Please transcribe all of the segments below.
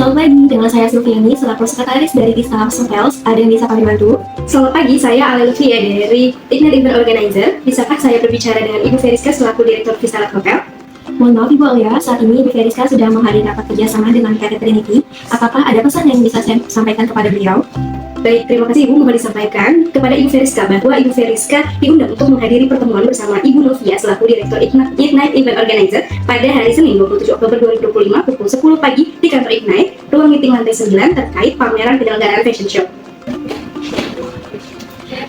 Selamat pagi, dengan saya Silviani selaku sekretaris dari Tistalak Hotels. Ada yang bisa kami bantu? Selamat pagi, saya Ale Lutfia dari Ignite Event Organizer. Bisakah saya berbicara dengan Ibu Feriska selaku Direktur Vistalak Hotel? Mohon maaf Ibu Alia, saat ini Ibu Feriska sedang menghadiri rapat kerjasama dengan PT Trinity. Apakah ada pesan yang bisa saya sampaikan kepada beliau? Baik, terima kasih Ibu. Mohon disampaikan kepada Ibu Feriska bahwa Ibu Feriska diundang untuk menghadiri pertemuan bersama Ibu Novia selaku Direktur Ignite Event Organizer pada hari Senin 27 Oktober 2025 pukul 10 pagi di kantor Ignite, ruang meeting lantai 9 terkait pameran penyelenggaraan fashion show.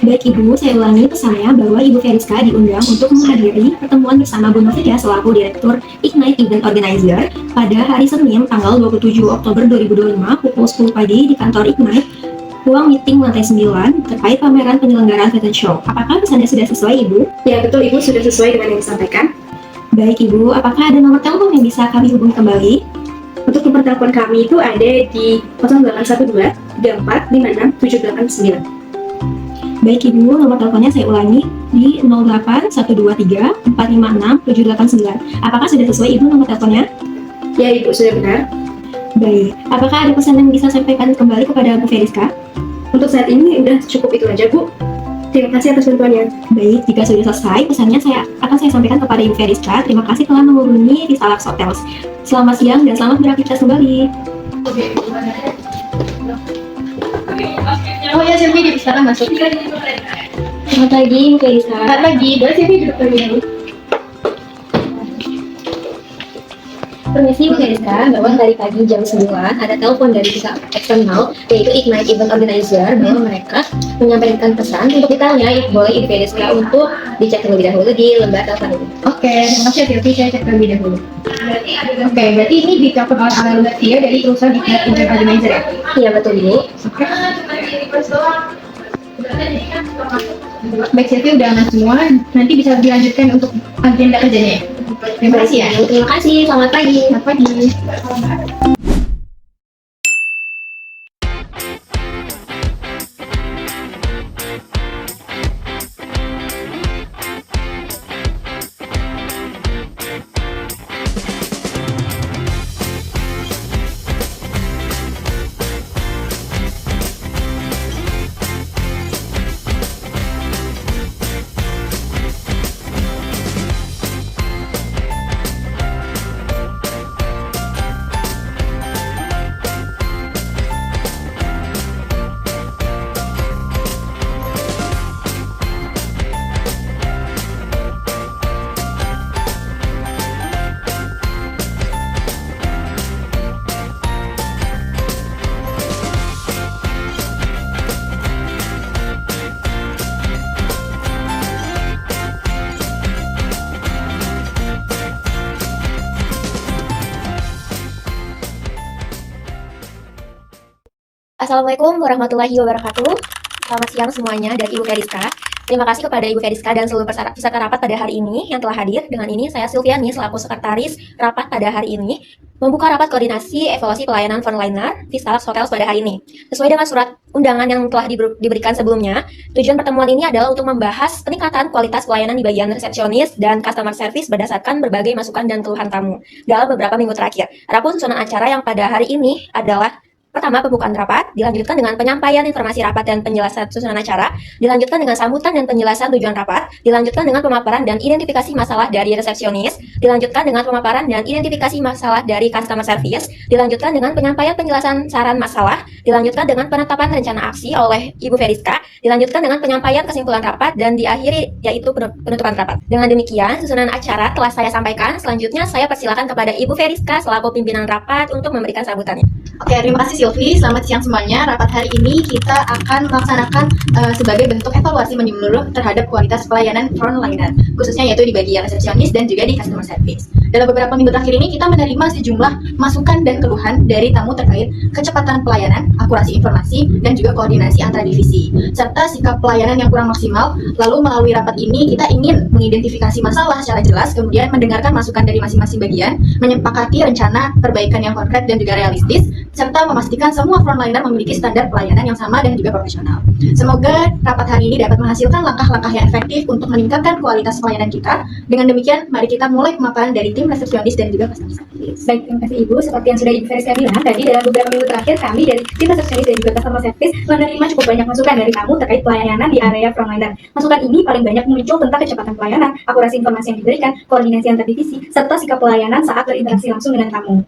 Baik Ibu, saya ulangi pesannya bahwa Ibu Feriska diundang untuk menghadiri pertemuan bersama Bu Novia selaku Direktur Ignite Event Organizer pada hari Senin tanggal 27 Oktober 2025 pukul 10 pagi di kantor Ignite, ruang meeting lantai 9 terkait pameran penyelenggaraan fashion show. Apakah pesannya sudah sesuai Ibu? Ya betul Ibu, sudah sesuai dengan yang disampaikan. Baik Ibu, apakah ada nomor telepon yang bisa kami hubungi kembali? Untuk nomor telepon kami itu ada di 0812 3456 789. Baik Ibu, nomor teleponnya saya ulangi di 08123 456 789. Apakah sudah sesuai Ibu nomor teleponnya? Ya Ibu, sudah benar. Baik, apakah ada pesan yang bisa sampaikan kembali kepada Bu Feriska? Untuk saat ini udah cukup itu aja Bu. Terima kasih atas bantuannya. Baik, jika sudah selesai, pesannya akan saya sampaikan kepada Ibu Feriska. Terima kasih telah menghubungi Tistalak Hotels. Selamat siang dan selamat beraktivitas kembali. Oh ya, Silvi, silakan masuk. Selamat pagi, Bu Feriska. Selamat pagi, boleh Silvi duduk terlebih dahulu. Permisi Bu Feriska, bahwa tadi pagi jam 9 ada telepon dari pihak eksternal yaitu Ignite Event Organizer bahwa mereka menyampaikan pesan untuk ditanya boleh Ibu Feriska untuk dicek terlebih dahulu di lembar telepon ini. Oke, terima kasih Silvi, saya cek terlebih dahulu. Oke, berarti ini ditelepon oleh Ale Lutfia dari perusahaan Ignite Event Organizer ya? Iya betul Bu. Oke. Baik Silvi, udah aman semua, nanti bisa dilanjutkan untuk agenda kerjanya ya? Terima kasih ya. Terima kasih, selamat pagi. Selamat pagi. Assalamualaikum warahmatullahi wabarakatuh. Selamat siang semuanya dari Ibu Feriska. Terima kasih kepada Ibu Feriska dan seluruh peserta rapat pada hari ini yang telah hadir. Dengan ini saya Silviani selaku sekretaris rapat pada hari ini membuka rapat koordinasi evaluasi pelayanan frontliner Tistalak Hotels pada hari ini. Sesuai dengan surat undangan yang telah diberikan sebelumnya, tujuan pertemuan ini adalah untuk membahas peningkatan kualitas pelayanan di bagian resepsionis dan customer service berdasarkan berbagai masukan dan keluhan tamu dalam beberapa minggu terakhir. Adapun susunan acara yang pada hari ini adalah: pertama, pembukaan rapat, dilanjutkan dengan penyampaian informasi rapat dan penjelasan susunan acara, dilanjutkan dengan sambutan dan penjelasan tujuan rapat, dilanjutkan dengan pemaparan dan identifikasi masalah dari resepsionis, dilanjutkan dengan pemaparan dan identifikasi masalah dari customer service, dilanjutkan dengan penyampaian penjelasan saran masalah, dilanjutkan dengan penetapan rencana aksi oleh Ibu Feriska, dilanjutkan dengan penyampaian kesimpulan rapat, dan diakhiri yaitu penutupan rapat. Dengan demikian, susunan acara telah saya sampaikan. Selanjutnya, saya persilakan kepada Ibu Feriska selaku pimpinan rapat untuk memberikan sambutannya. Oke, terima kasih Silvi. Selamat siang semuanya. Rapat hari ini kita akan melaksanakan sebagai bentuk evaluasi menyeluruh terhadap kualitas pelayanan frontliner, khususnya yaitu di bagian resepsionis dan juga di customer service. Dalam beberapa minggu terakhir ini kita menerima sejumlah masukan dan keluhan dari tamu terkait kecepatan pelayanan, akurasi informasi, dan juga koordinasi antar divisi, serta sikap pelayanan yang kurang maksimal. Lalu melalui rapat ini kita ingin mengidentifikasi masalah secara jelas, kemudian mendengarkan masukan dari masing-masing bagian, menyepakati rencana perbaikan yang konkret dan juga realistis, serta memastikan semua frontliner memiliki standar pelayanan yang sama dan juga profesional. Semoga rapat hari ini dapat menghasilkan langkah-langkah yang efektif untuk meningkatkan kualitas pelayanan kita. Dengan demikian, mari kita mulai pemaparan dari tim resepsionis dan juga customer service. Baik, terima kasih Ibu. Seperti yang sudah Ibu Feriska bilang tadi, dalam beberapa minggu terakhir kami dari tim resepsionis dan juga customer service menerima cukup banyak masukan dari kamu terkait pelayanan di area frontliner. Masukan ini paling banyak muncul tentang kecepatan pelayanan, akurasi informasi yang diberikan, koordinasi antar divisi, serta sikap pelayanan saat berinteraksi langsung dengan tamu.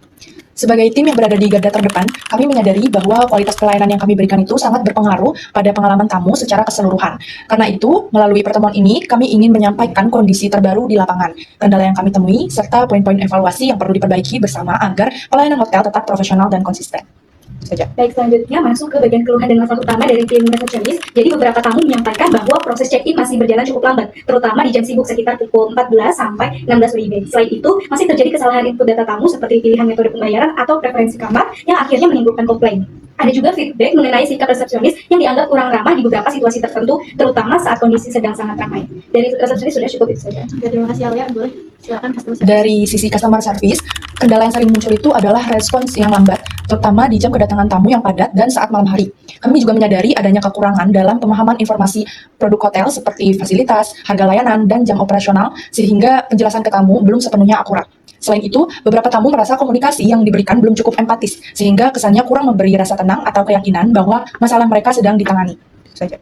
Sebagai tim yang berada di garda terdepan, kami menyadari bahwa kualitas pelayanan yang kami berikan itu sangat berpengaruh pada pengalaman tamu secara keseluruhan. Karena itu, melalui pertemuan ini, kami ingin menyampaikan kondisi terbaru di lapangan, kendala yang kami temui, serta poin-poin evaluasi yang perlu diperbaiki bersama agar pelayanan hotel tetap profesional dan konsisten. Saja. Baik, selanjutnya masuk ke bagian keluhan dan masalah utama dari tim resepsionis. Jadi beberapa tamu menyampaikan bahwa proses check-in masih berjalan cukup lambat, terutama di jam sibuk sekitar pukul 14 sampai 16 WIB. Selain itu, masih terjadi kesalahan input data tamu seperti pilihan metode pembayaran atau preferensi kamar yang akhirnya menimbulkan komplain. Ada juga feedback mengenai sikap resepsionis yang dianggap kurang ramah di beberapa situasi tertentu, terutama saat kondisi sedang sangat ramai. Dari resepsionis sudah cukup itu saja. Terima kasih Alia, boleh silakan customer service. Dari sisi customer service, kendala yang sering muncul itu adalah respons yang lambat, terutama di jam kedatangan tamu yang padat dan saat malam hari. Kami juga menyadari adanya kekurangan dalam pemahaman informasi produk hotel seperti fasilitas, harga layanan, dan jam operasional, sehingga penjelasan ke tamu belum sepenuhnya akurat. Selain itu, beberapa tamu merasa komunikasi yang diberikan belum cukup empatis, sehingga kesannya kurang memberi rasa tenang atau keyakinan bahwa masalah mereka sedang ditangani. Itu saja.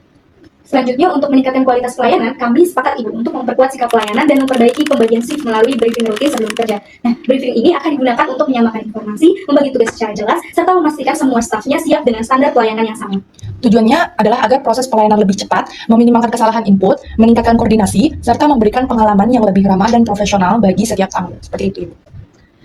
Selanjutnya, untuk meningkatkan kualitas pelayanan, kami sepakat Ibu untuk memperkuat sikap pelayanan dan memperbaiki pembagian shift melalui briefing rutin sebelum bekerja. Nah, briefing ini akan digunakan untuk menyamakan informasi, membagi tugas secara jelas, serta memastikan semua stafnya siap dengan standar pelayanan yang sama. Tujuannya adalah agar proses pelayanan lebih cepat, meminimalkan kesalahan input, meningkatkan koordinasi, serta memberikan pengalaman yang lebih ramah dan profesional bagi setiap tamu. Seperti itu, Ibu.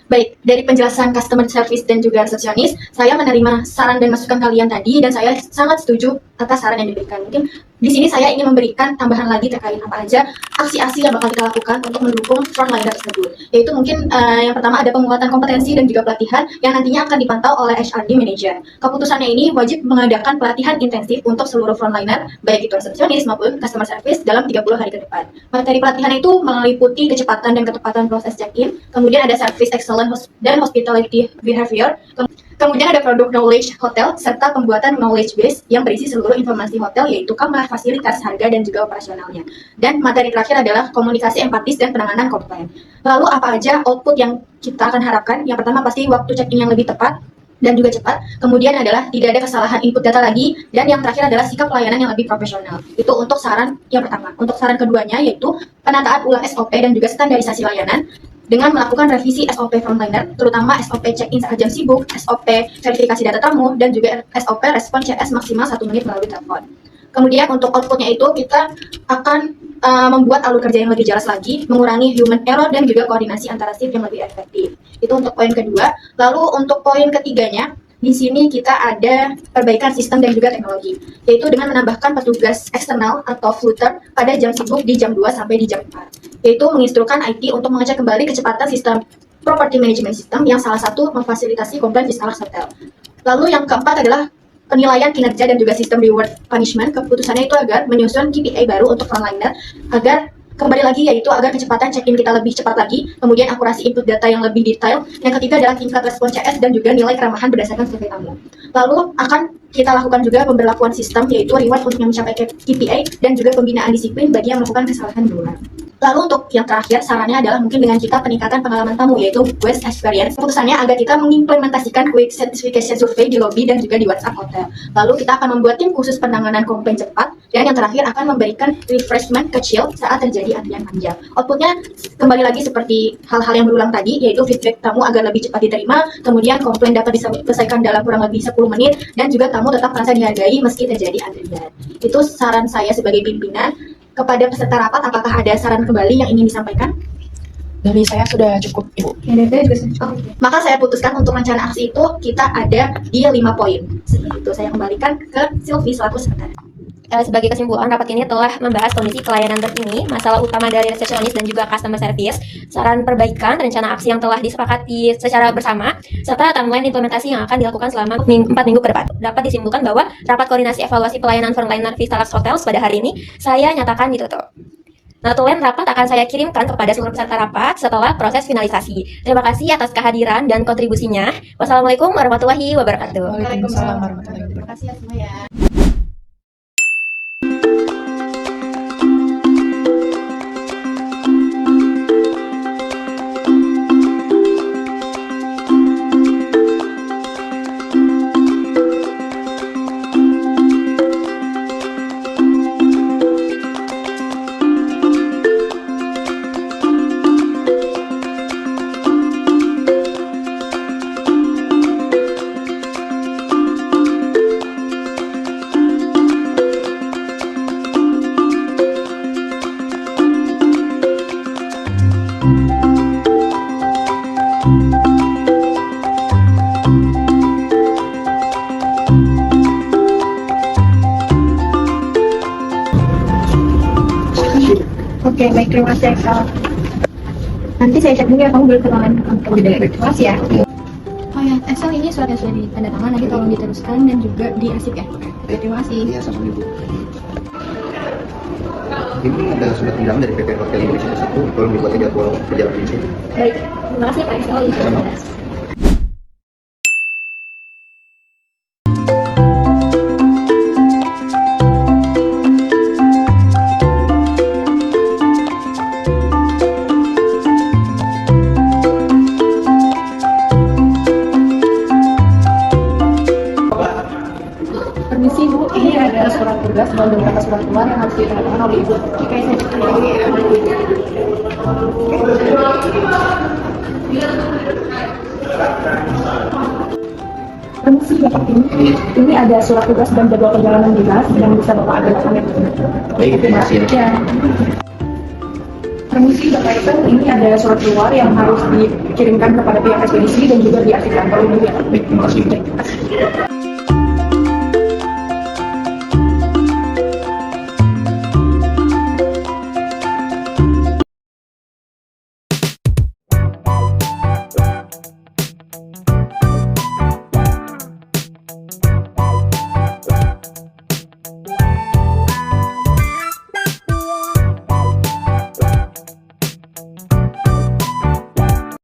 Baik, dari penjelasan customer service dan juga resepsionis, saya menerima saran dan masukan kalian tadi dan saya sangat setuju atas saran yang diberikan. Mungkin di sini saya ingin memberikan tambahan lagi terkait apa aja aksi-aksi yang bakal kita lakukan untuk mendukung frontliner tersebut. Yaitu mungkin yang pertama ada penguatan kompetensi dan juga pelatihan yang nantinya akan dipantau oleh HRD Manager. Keputusannya ini wajib mengadakan pelatihan intensif untuk seluruh frontliner, baik itu resepsionis maupun customer service dalam 30 hari ke depan. Materi pelatihan itu meliputi kecepatan dan ketepatan proses check-in, kemudian ada service excellence dan hospitality behavior, kemudian ada produk knowledge hotel, serta pembuatan knowledge base yang berisi seluruh informasi hotel yaitu kamar, fasilitas, harga, dan juga operasionalnya. Dan materi terakhir adalah komunikasi empatis dan penanganan komplain. Lalu apa aja output yang kita akan harapkan? Yang pertama pasti waktu check-in yang lebih tepat dan juga cepat. Kemudian adalah tidak ada kesalahan input data lagi. Dan yang terakhir adalah sikap pelayanan yang lebih profesional. Itu untuk saran yang pertama. Untuk saran keduanya yaitu penataan ulang SOP dan juga standarisasi layanan dengan melakukan revisi SOP frontliner, terutama SOP check-in saat jam sibuk, SOP verifikasi data tamu, dan juga SOP respon CS maksimal 1 menit melalui telepon. Kemudian untuk outputnya itu kita akan membuat alur kerja yang lebih jelas lagi, mengurangi human error dan juga koordinasi antara shift yang lebih efektif. Itu untuk poin kedua. Lalu untuk poin ketiganya, di sini kita ada perbaikan sistem dan juga teknologi, yaitu dengan menambahkan petugas eksternal atau floater pada jam sibuk di jam 2 sampai di jam 4, yaitu menginstruksikan IT untuk mengecek kembali kecepatan sistem property management system yang salah satu memfasilitasi komplain di skala hotel. Lalu yang keempat adalah penilaian kinerja dan juga sistem reward punishment. Keputusannya itu agar menyusun KPI baru untuk frontliner agar kembali lagi yaitu agar kecepatan check-in kita lebih cepat lagi, kemudian akurasi input data yang lebih detail. Yang ketiga adalah tingkat respon CS dan juga nilai keramahan berdasarkan survei tamu. Lalu akan kita lakukan juga pemberlakuan sistem yaitu reward untuk yang mencapai KPI dan juga pembinaan disiplin bagi yang melakukan kesalahan berulang. Lalu untuk yang terakhir sarannya adalah mungkin dengan kita peningkatan pengalaman tamu yaitu guest experience. Keputusannya agar kita mengimplementasikan quick certification survey di lobby dan juga di WhatsApp hotel. Lalu kita akan membuat tim khusus penanganan komplain cepat dan yang terakhir akan memberikan refreshment kecil saat terjadi antrian panjang. Outputnya kembali lagi seperti hal-hal yang berulang tadi yaitu feedback tamu agar lebih cepat diterima, kemudian komplain dapat diselesaikan dalam kurang lebih 10 menit dan juga tamu tetap merasa dihargai meski terjadi antrian. Itu saran saya sebagai pimpinan. Kepada peserta rapat, apakah ada saran kembali yang ingin disampaikan? Dari saya sudah cukup, Ibu. Ya, dari saya juga cukup. Maka saya putuskan untuk rencana aksi itu kita ada di 5 poin. Seperti itu saya kembalikan ke Sylvie selaku sekretaris. Sebagai kesimpulan, rapat ini telah membahas kondisi pelayanan terkini, masalah utama dari resepsionis dan juga customer service, saran perbaikan, rencana aksi yang telah disepakati secara bersama, serta timeline implementasi yang akan dilakukan selama 4 minggu ke depan. Dapat disimpulkan bahwa rapat koordinasi evaluasi pelayanan frontliner Vista Lux Hotels pada hari ini saya nyatakan ditutup. Notulen rapat akan saya kirimkan kepada seluruh peserta rapat setelah proses finalisasi. Terima kasih atas kehadiran dan kontribusinya. Wassalamualaikum warahmatullahi wabarakatuh. Waalaikumsalam warahmatullahi wabarakatuh. Terima kasih ya semua ya. Oke, baik, terima kasih Excel. Nanti saya cek dulu ya, kamu boleh kenalan lebih dari. Terima kasih ya. Oh ya, Excel ini surat yang sudah ditandatangan, nanti tolong diteruskan dan juga diarsip ya. Oke, terima kasih. Iya, sama Ibu. Ini ada surat undangan dari PT Hotel Indonesia 1, tolong dibuatkan jadwal perjalanan ini. Baik, terima kasih Pak Excel. Sama. Permisi Bu, ini ada surat tugas dan beberapa surat keluar yang harus ditandatangani oleh Ibu. Oke, saya cek dulu ya. Permisi Bapak, ini ada surat tugas dan jadwal perjalanan dinas yang bisa Bapak agak Baik, terima kasih. Ya. Permisi Bapak itu, ini ada surat keluar yang harus dikirimkan kepada pihak ekspedisi dan juga diarsipkan. Kalau Ibu ya. Baik, terima kasih.